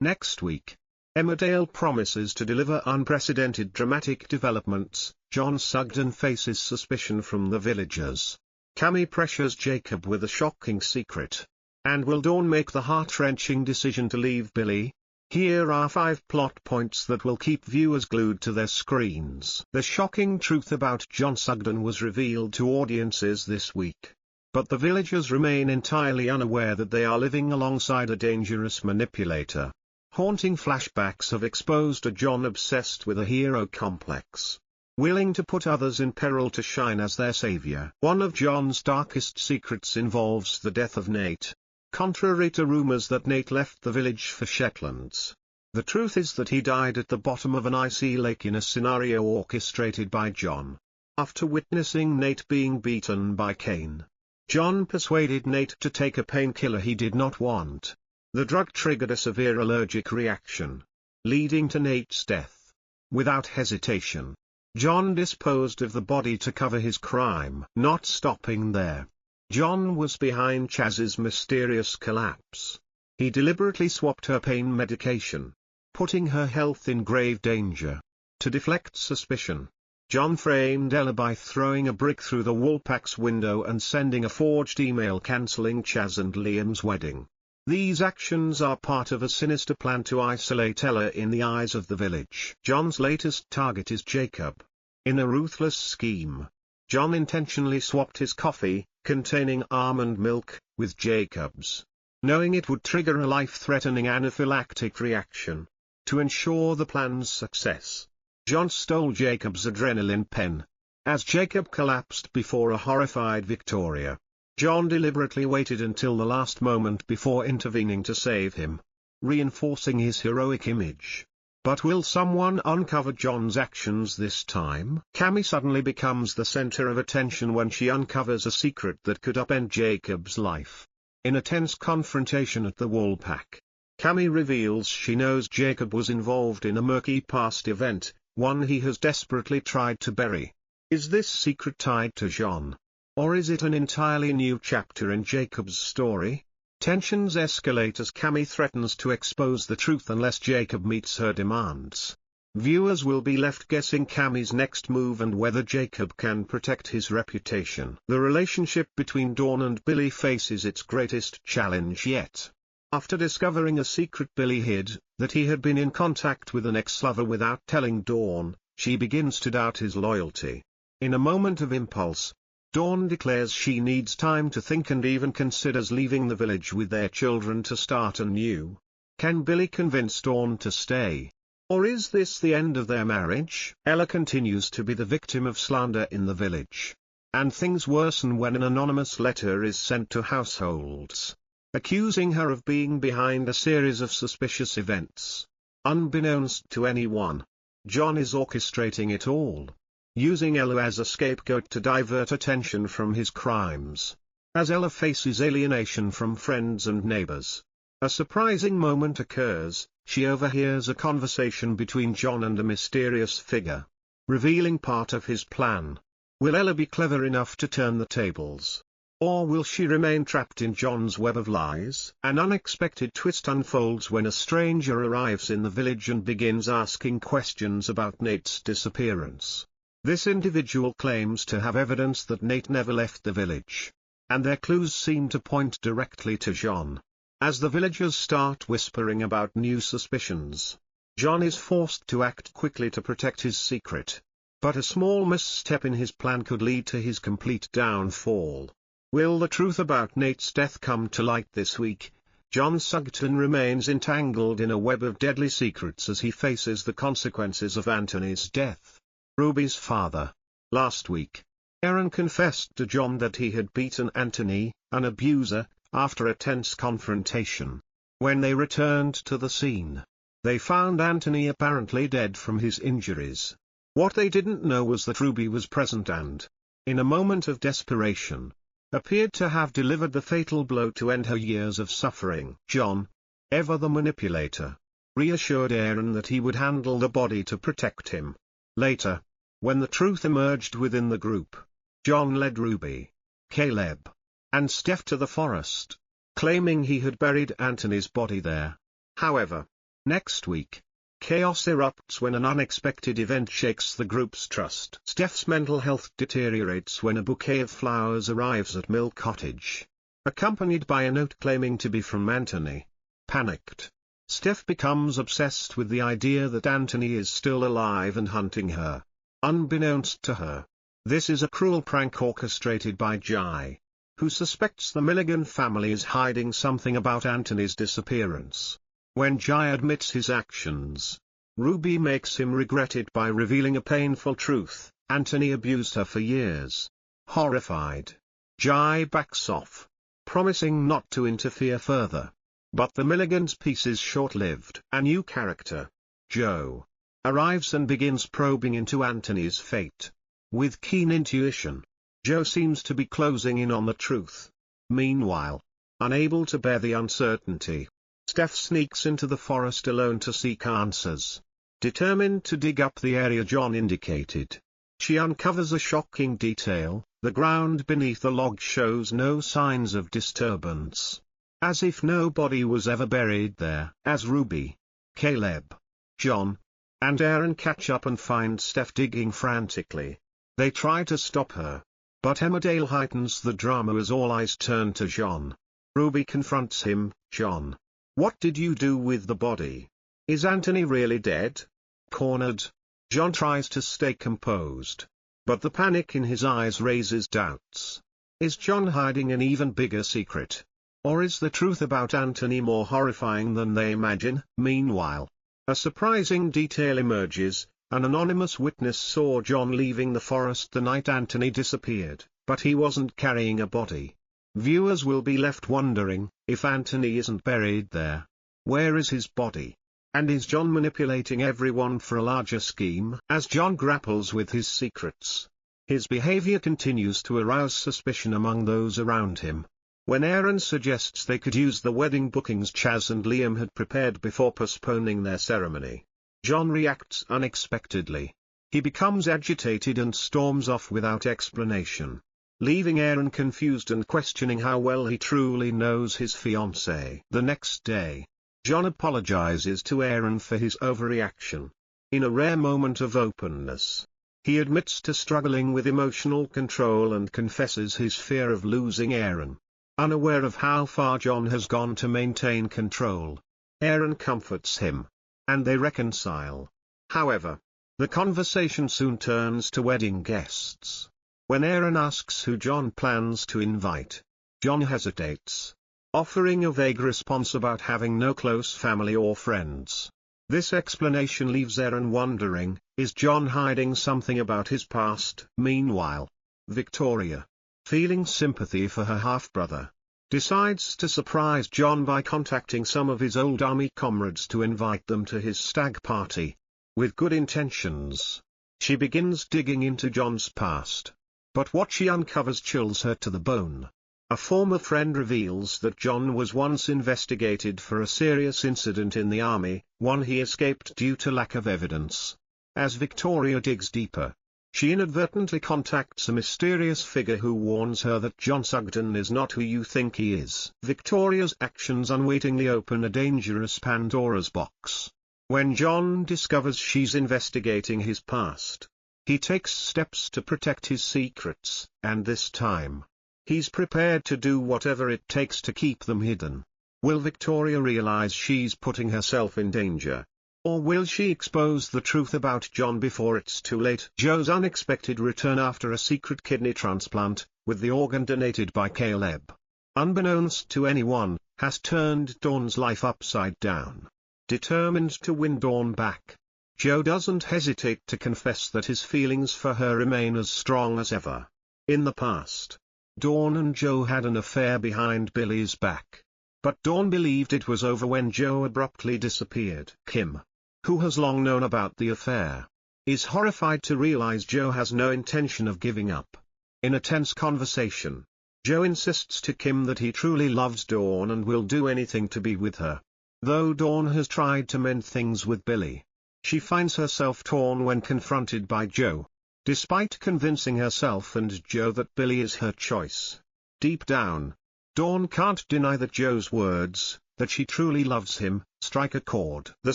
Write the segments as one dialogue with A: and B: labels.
A: Next week, Emmerdale promises to deliver unprecedented dramatic developments. John Sugden faces suspicion from the villagers. Cammy pressures Jacob with a shocking secret. And will Dawn make the heart-wrenching decision to leave Billy? Here are 5 plot points that will keep viewers glued to their screens. The shocking truth about John Sugden was revealed to audiences this week. But the villagers remain entirely unaware that they are living alongside a dangerous manipulator. Haunting flashbacks have exposed a John obsessed with a hero complex, willing to put others in peril to shine as their savior. One of John's darkest secrets involves the death of Nate. Contrary to rumors that Nate left the village for Shetlands, the truth is that he died at the bottom of an icy lake in a scenario orchestrated by John. After witnessing Nate being beaten by Cain, John persuaded Nate to take a painkiller he did not want. The drug triggered a severe allergic reaction, leading to Nate's death. Without hesitation, John disposed of the body to cover his crime. Not stopping there, John was behind Chaz's mysterious collapse. He deliberately swapped her pain medication, putting her health in grave danger. To deflect suspicion, John framed Ella by throwing a brick through the Woolpacks window and sending a forged email cancelling Chaz and Liam's wedding. These actions are part of a sinister plan to isolate Ella in the eyes of the village. John's latest target is Jacob. In a ruthless scheme, John intentionally swapped his coffee, containing almond milk, with Jacob's, knowing it would trigger a life-threatening anaphylactic reaction. To ensure the plan's success, John stole Jacob's adrenaline pen. As Jacob collapsed before a horrified Victoria, John deliberately waited until the last moment before intervening to save him, reinforcing his heroic image. But will someone uncover John's actions this time? Cammy suddenly becomes the center of attention when she uncovers a secret that could upend Jacob's life. In a tense confrontation at the Woolpack, Cammy reveals she knows Jacob was involved in a murky past event, one he has desperately tried to bury. Is this secret tied to John? Or is it an entirely new chapter in Jacob's story? Tensions escalate as Cammy threatens to expose the truth unless Jacob meets her demands. Viewers will be left guessing Cammy's next move and whether Jacob can protect his reputation. The relationship between Dawn and Billy faces its greatest challenge yet. After discovering a secret Billy hid, that he had been in contact with an ex-lover without telling Dawn, she begins to doubt his loyalty. In a moment of impulse, Dawn declares she needs time to think and even considers leaving the village with their children to start anew. Can Billy convince Dawn to stay? Or is this the end of their marriage? Ella continues to be the victim of slander in the village. And things worsen when an anonymous letter is sent to households, accusing her of being behind a series of suspicious events. Unbeknownst to anyone, John is orchestrating it all, using Ella as a scapegoat to divert attention from his crimes. As Ella faces alienation from friends and neighbors, a surprising moment occurs. She overhears a conversation between John and a mysterious figure, revealing part of his plan. Will Ella be clever enough to turn the tables? Or will she remain trapped in John's web of lies? An unexpected twist unfolds when a stranger arrives in the village and begins asking questions about Nate's disappearance. This individual claims to have evidence that Nate never left the village, and their clues seem to point directly to John. As the villagers start whispering about new suspicions, John is forced to act quickly to protect his secret. But a small misstep in his plan could lead to his complete downfall. Will the truth about Nate's death come to light this week? John Sugden remains entangled in a web of deadly secrets as he faces the consequences of Anthony's death. Ruby's father. Last week, Aaron confessed to John that he had beaten Anthony, an abuser, after a tense confrontation. When they returned to the scene, they found Anthony apparently dead from his injuries. What they didn't know was that Ruby was present and, in a moment of desperation, appeared to have delivered the fatal blow to end her years of suffering. John, ever the manipulator, reassured Aaron that he would handle the body to protect him. Later, when the truth emerged within the group, John led Ruby, Caleb, and Steph to the forest, claiming he had buried Anthony's body there. However, Next week, chaos erupts when an unexpected event shakes the group's trust. Steph's mental health deteriorates when a bouquet of flowers arrives at Mill Cottage, accompanied by a note claiming to be from Anthony. Panicked, Steph becomes obsessed with the idea that Anthony is still alive and hunting her. Unbeknownst to her, this is a cruel prank orchestrated by Jai, who suspects the Milligan family is hiding something about Anthony's disappearance. When Jai admits his actions, Ruby makes him regret it by revealing a painful truth: Anthony abused her for years. Horrified, Jai backs off, promising not to interfere further. But the Milligans' peace is short-lived. A new character, Joe, arrives and begins probing into Anthony's fate. With keen intuition, Joe seems to be closing in on the truth. Meanwhile, unable to bear the uncertainty, Steph sneaks into the forest alone to seek answers. Determined to dig up the area John indicated, she uncovers a shocking detail: the ground beneath the log shows no signs of disturbance, as if no body was ever buried there. As Ruby, Caleb, John, and Aaron catch up and find Steph digging frantically, they try to stop her. But Emmerdale heightens the drama as all eyes turn to John. Ruby confronts him. "John, what did you do with the body? Is Anthony really dead?" Cornered, John tries to stay composed, but the panic in his eyes raises doubts. Is John hiding an even bigger secret? Or is the truth about Anthony more horrifying than they imagine? Meanwhile, a surprising detail emerges: an anonymous witness saw John leaving the forest the night Anthony disappeared, but he wasn't carrying a body. Viewers will be left wondering, if Anthony isn't buried there, where is his body? And is John manipulating everyone for a larger scheme? As John grapples with his secrets, his behavior continues to arouse suspicion among those around him. When Aaron suggests they could use the wedding bookings Chaz and Liam had prepared before postponing their ceremony, John reacts unexpectedly. He becomes agitated and storms off without explanation, leaving Aaron confused and questioning how well he truly knows his fiancée. The next day, John apologizes to Aaron for his overreaction. In a rare moment of openness, he admits to struggling with emotional control and confesses his fear of losing Aaron. Unaware of how far John has gone to maintain control, Aaron comforts him, and they reconcile. However, the conversation soon turns to wedding guests. When Aaron asks who John plans to invite, John hesitates, offering a vague response about having no close family or friends. This explanation leaves Aaron wondering, is John hiding something about his past? Meanwhile, Victoria, feeling sympathy for her half-brother, decides to surprise John by contacting some of his old army comrades to invite them to his stag party. With good intentions, she begins digging into John's past, but what she uncovers chills her to the bone. A former friend reveals that John was once investigated for a serious incident in the army, one he escaped due to lack of evidence. As Victoria digs deeper, she inadvertently contacts a mysterious figure who warns her that John Sugden is not who you think he is. Victoria's actions unwittingly open a dangerous Pandora's box. When John discovers she's investigating his past, he takes steps to protect his secrets, and this time, he's prepared to do whatever it takes to keep them hidden. Will Victoria realize she's putting herself in danger? Or will she expose the truth about John before it's too late? Joe's unexpected return after a secret kidney transplant, with the organ donated by Caleb, unbeknownst to anyone, has turned Dawn's life upside down. Determined to win Dawn back, Joe doesn't hesitate to confess that his feelings for her remain as strong as ever. In the past, Dawn and Joe had an affair behind Billy's back, but Dawn believed it was over when Joe abruptly disappeared. Kim, who has long known about the affair, is horrified to realize Joe has no intention of giving up. In a tense conversation, Joe insists to Kim that he truly loves Dawn and will do anything to be with her. Though Dawn has tried to mend things with Billy, she finds herself torn when confronted by Joe. Despite convincing herself and Joe that Billy is her choice, deep down, Dawn can't deny that Joe's words, that she truly loves him, strike a chord. The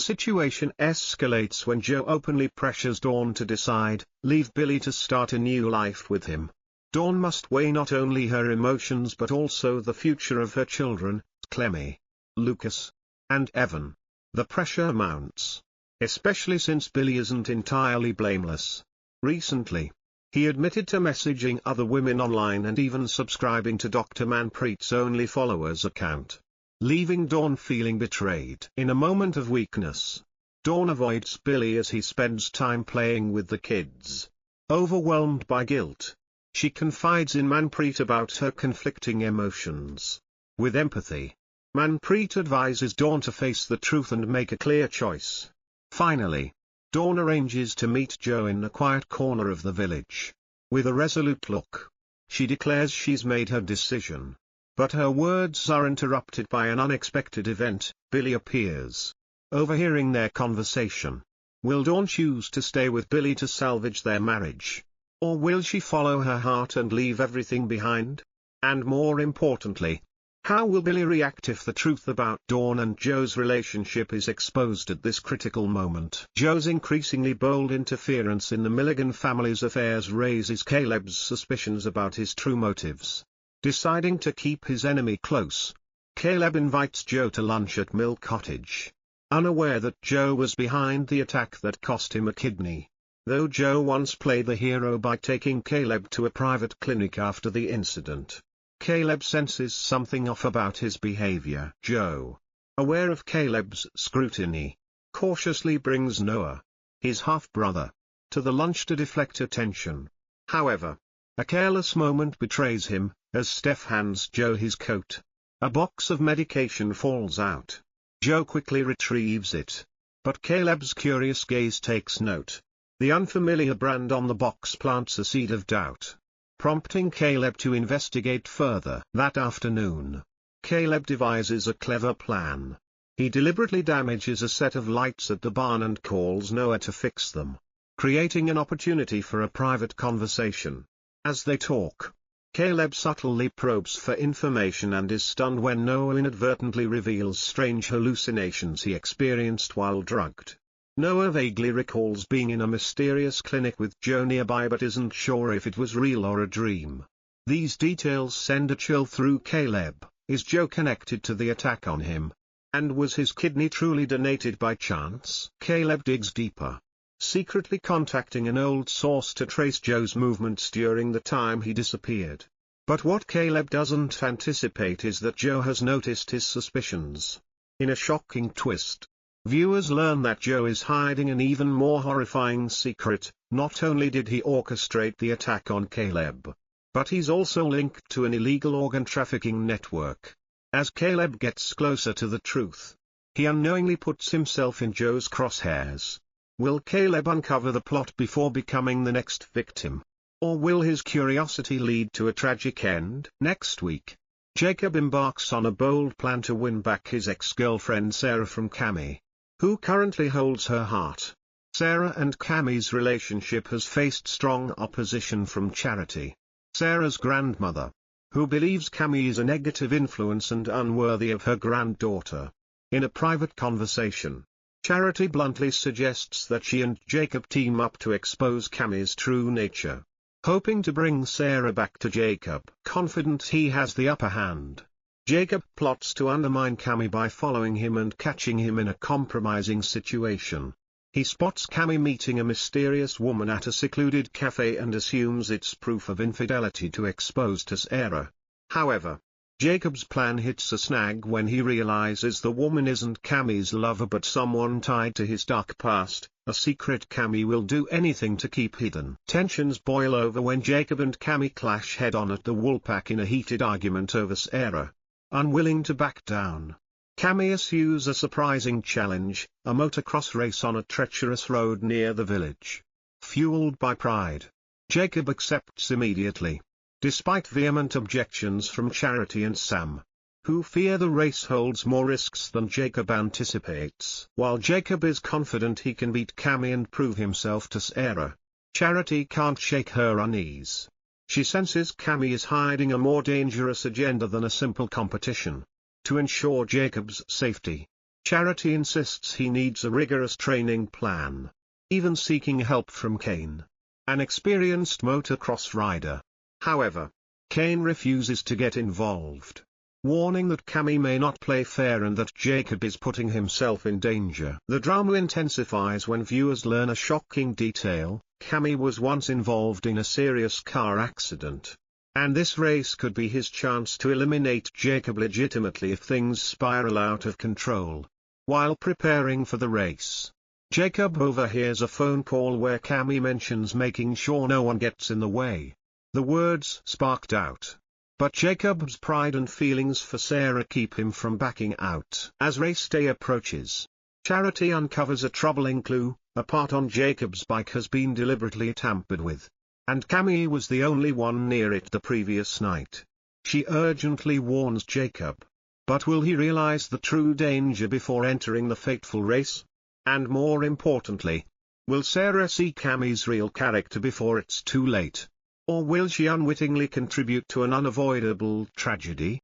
A: situation escalates when Joe openly pressures Dawn to decide, leave Billy to start a new life with him. Dawn must weigh not only her emotions but also the future of her children, Clemmy, Lucas, and Evan. The pressure mounts, especially since Billy isn't entirely blameless. Recently, he admitted to messaging other women online and even subscribing to Dr. Manpreet's Only Followers account, leaving Dawn feeling betrayed. In a moment of weakness, Dawn avoids Billy as he spends time playing with the kids. Overwhelmed by guilt, she confides in Manpreet about her conflicting emotions. With empathy, Manpreet advises Dawn to face the truth and make a clear choice. Finally, Dawn arranges to meet Joe in a quiet corner of the village. With a resolute look, she declares she's made her decision. But her words are interrupted by an unexpected event. Billy appears. Overhearing their conversation, will Dawn choose to stay with Billy to salvage their marriage? Or will she follow her heart and leave everything behind? And more importantly, how will Billy react if the truth about Dawn and Joe's relationship is exposed at this critical moment? Joe's increasingly bold interference in the Milligan family's affairs raises Caleb's suspicions about his true motives. Deciding to keep his enemy close, Caleb invites Joe to lunch at Mill Cottage, unaware that Joe was behind the attack that cost him a kidney. Though Joe once played the hero by taking Caleb to a private clinic after the incident, Caleb senses something off about his behavior. Joe, aware of Caleb's scrutiny, cautiously brings Noah, his half-brother, to the lunch to deflect attention. However, a careless moment betrays him, as Steph hands Joe his coat. A box of medication falls out. Joe quickly retrieves it. But Caleb's curious gaze takes note. The unfamiliar brand on the box plants a seed of doubt, prompting Caleb to investigate further. That afternoon, Caleb devises a clever plan. He deliberately damages a set of lights at the barn and calls Noah to fix them, creating an opportunity for a private conversation. As they talk, Caleb subtly probes for information and is stunned when Noah inadvertently reveals strange hallucinations he experienced while drugged. Noah vaguely recalls being in a mysterious clinic with Joe nearby but isn't sure if it was real or a dream. These details send a chill through Caleb. Is Joe connected to the attack on him? And was his kidney truly donated by chance? Caleb digs deeper, secretly contacting an old source to trace Joe's movements during the time he disappeared. But what Caleb doesn't anticipate is that Joe has noticed his suspicions. In a shocking twist, viewers learn that Joe is hiding an even more horrifying secret. Not only did he orchestrate the attack on Caleb, but he's also linked to an illegal organ trafficking network. As Caleb gets closer to the truth, he unknowingly puts himself in Joe's crosshairs. Will Caleb uncover the plot before becoming the next victim? Or will his curiosity lead to a tragic end? Next week, Jacob embarks on a bold plan to win back his ex-girlfriend Sarah from Cammy, who currently holds her heart. Sarah and Cammy's relationship has faced strong opposition from Charity, Sarah's grandmother, who believes Cammy is a negative influence and unworthy of her granddaughter. In a private conversation, Charity bluntly suggests that she and Jacob team up to expose Cammy's true nature, hoping to bring Sarah back to Jacob. Confident he has the upper hand, Jacob plots to undermine Cammy by following him and catching him in a compromising situation. He spots Cammy meeting a mysterious woman at a secluded cafe and assumes it's proof of infidelity to expose to Sarah. However, Jacob's plan hits a snag when he realizes the woman isn't Cammy's lover but someone tied to his dark past, a secret Cammy will do anything to keep hidden. Tensions boil over when Jacob and Cammy clash head-on at the Woolpack in a heated argument over Sarah. Unwilling to back down, Cammy issues a surprising challenge, a motocross race on a treacherous road near the village. Fueled by pride, Jacob accepts immediately, despite vehement objections from Charity and Sam, who fear the race holds more risks than Jacob anticipates. While Jacob is confident he can beat Cammy and prove himself to Sarah, Charity can't shake her unease. She senses Cammy is hiding a more dangerous agenda than a simple competition. To ensure Jacob's safety, Charity insists he needs a rigorous training plan, even seeking help from Cain, an experienced motocross rider. However, Cain refuses to get involved, warning that Cammy may not play fair and that Jacob is putting himself in danger. The drama intensifies when viewers learn a shocking detail: Cammy was once involved in a serious car accident, and this race could be his chance to eliminate Jacob legitimately if things spiral out of control. While preparing for the race, Jacob overhears a phone call where Cammy mentions making sure no one gets in the way. The words spark doubt, but Jacob's pride and feelings for Sarah keep him from backing out. As race day approaches, Charity uncovers a troubling clue: a part on Jacob's bike has been deliberately tampered with, and Cammy was the only one near it the previous night. She urgently warns Jacob. But will he realize the true danger before entering the fateful race? And more importantly, will Sarah see Cammy's real character before it's too late? Or will she unwittingly contribute to an unavoidable tragedy?